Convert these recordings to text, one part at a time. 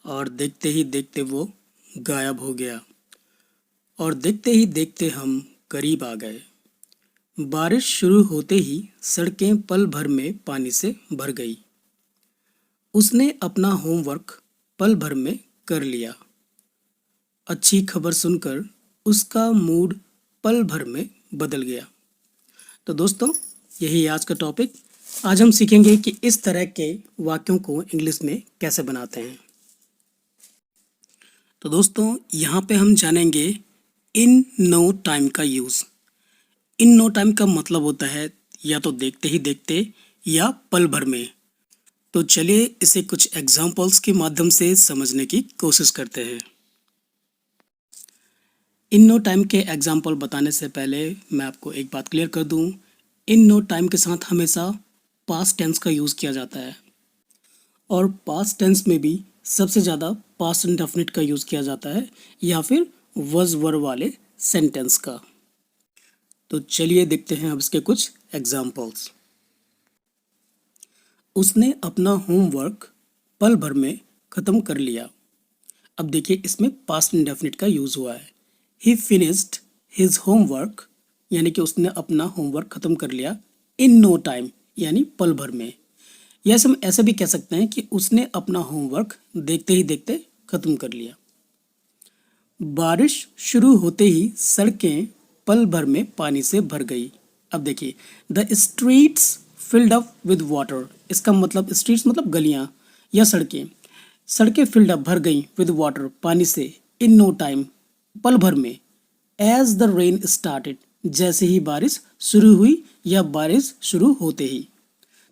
और देखते ही देखते वो गायब हो गया। और देखते ही देखते हम करीब आ गए। बारिश शुरू होते ही सड़कें पल भर में पानी से भर गई। उसने अपना होमवर्क पल भर में कर लिया। अच्छी खबर सुनकर उसका मूड पल भर में बदल गया। तो दोस्तों, यही आज का टॉपिक। आज हम सीखेंगे कि इस तरह के वाक्यों को इंग्लिश में कैसे बनाते हैं। तो दोस्तों, यहाँ पे हम जानेंगे इन नो टाइम का यूज़। इन नो टाइम का मतलब होता है या तो देखते ही देखते या पल भर में। तो चलिए इसे कुछ एग्जाम्पल्स के माध्यम से समझने की कोशिश करते हैं। इन नो टाइम के एग्जाम्पल बताने से पहले मैं आपको एक बात क्लियर कर दूं। इन नो टाइम के साथ हमेशा पास्ट टेंस का यूज़ किया जाता है और पास्ट टेंस में भी सबसे ज़्यादा पास्ट इंडेफिनिट का यूज़ किया जाता है या फिर वज वर वाले सेंटेंस का। तो चलिए देखते हैं अब इसके कुछ एग्जाम्पल्स। उसने अपना होमवर्क पल भर में ख़त्म कर लिया। अब देखिए, इसमें पास्ट इंडेफिनिट का यूज़ हुआ है। ही फिनिश्ड हिज होमवर्क, यानी कि उसने अपना होमवर्क ख़त्म कर लिया। इन नो टाइम, यानी पल भर में। या हम ऐसे भी कह सकते हैं कि उसने अपना होमवर्क देखते ही देखते ख़त्म कर लिया। बारिश शुरू होते ही सड़कें पल भर में पानी से भर गई। अब देखिए, the streets filled up with water. इसका मतलब स्ट्रीट्स मतलब गलियां या सड़कें। सड़कें फिल्ड अप भर गई विद वाटर पानी से। इन नो टाइम पल भर में। एज द रेन स्टार्टेड, जैसे ही बारिश शुरू हुई या बारिश शुरू होते ही।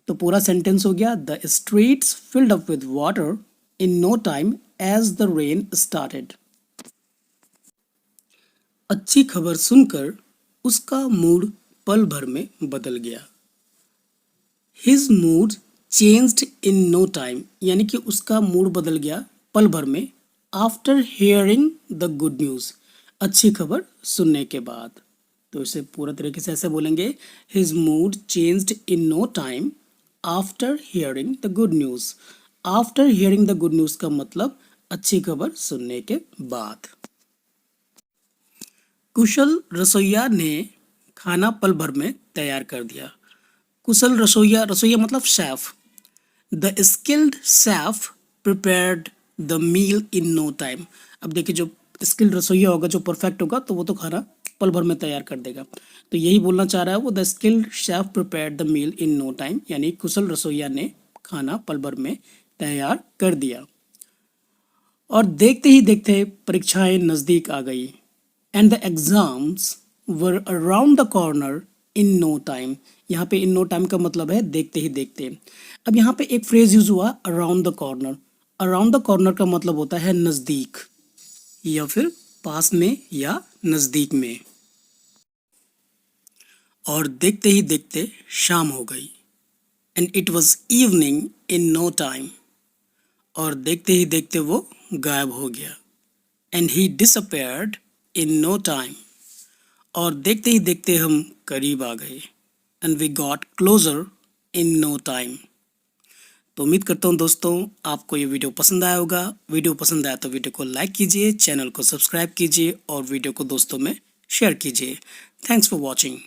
तो पूरा सेंटेंस हो गया, the streets filled up with water in no time as the rain started. अच्छी खबर सुनकर उसका मूड पल भर में बदल गया। His mood changed in no time, यानी कि उसका मूड बदल गया पल भर में। After hearing the good news, अच्छी खबर सुनने के बाद। तो इसे पूरा तरीके से ऐसे बोलेंगे, his mood changed in no time after hearing the good news. After hearing the good news का मतलब अच्छी खबर सुनने के बाद। कुशल रसोइया ने खाना पल भर में तैयार कर दिया। कुशल रसोइया, रसोइया मतलब chef. The skilled chef prepared the meal in no time. अब देखिए, जो स्किल्ड रसोइया होगा, जो परफेक्ट होगा, तो वो तो खाना पल भर में तैयार कर देगा। तो यही बोलना चाह रहा है वो, the skilled chef prepared the meal in no time, यानी कुशल रसोइया ने खाना पल भर में तैयार कर दिया। और देखते ही देखते परीक्षाएं नज़दीक आ गई। And the exams were around the corner in no time. यहाँ पे इन नो टाइम का मतलब है देखते ही देखते। अब यहाँ पे एक फ्रेज यूज हुआ, around the corner. Around the corner का मतलब होता है नज़दीक या फिर पास में या नज़दीक में। और देखते ही देखते शाम हो गई। And it was evening in no time. और देखते ही देखते वो गायब हो गया। And he disappeared in no time. और देखते ही देखते हम करीब आ गए। And we got closer in no time. तो उम्मीद करता हूँ दोस्तों, आपको ये वीडियो पसंद आया होगा। वीडियो पसंद आया तो वीडियो को लाइक कीजिए, चैनल को सब्सक्राइब कीजिए और वीडियो को दोस्तों में शेयर कीजिए। Thanks for watching.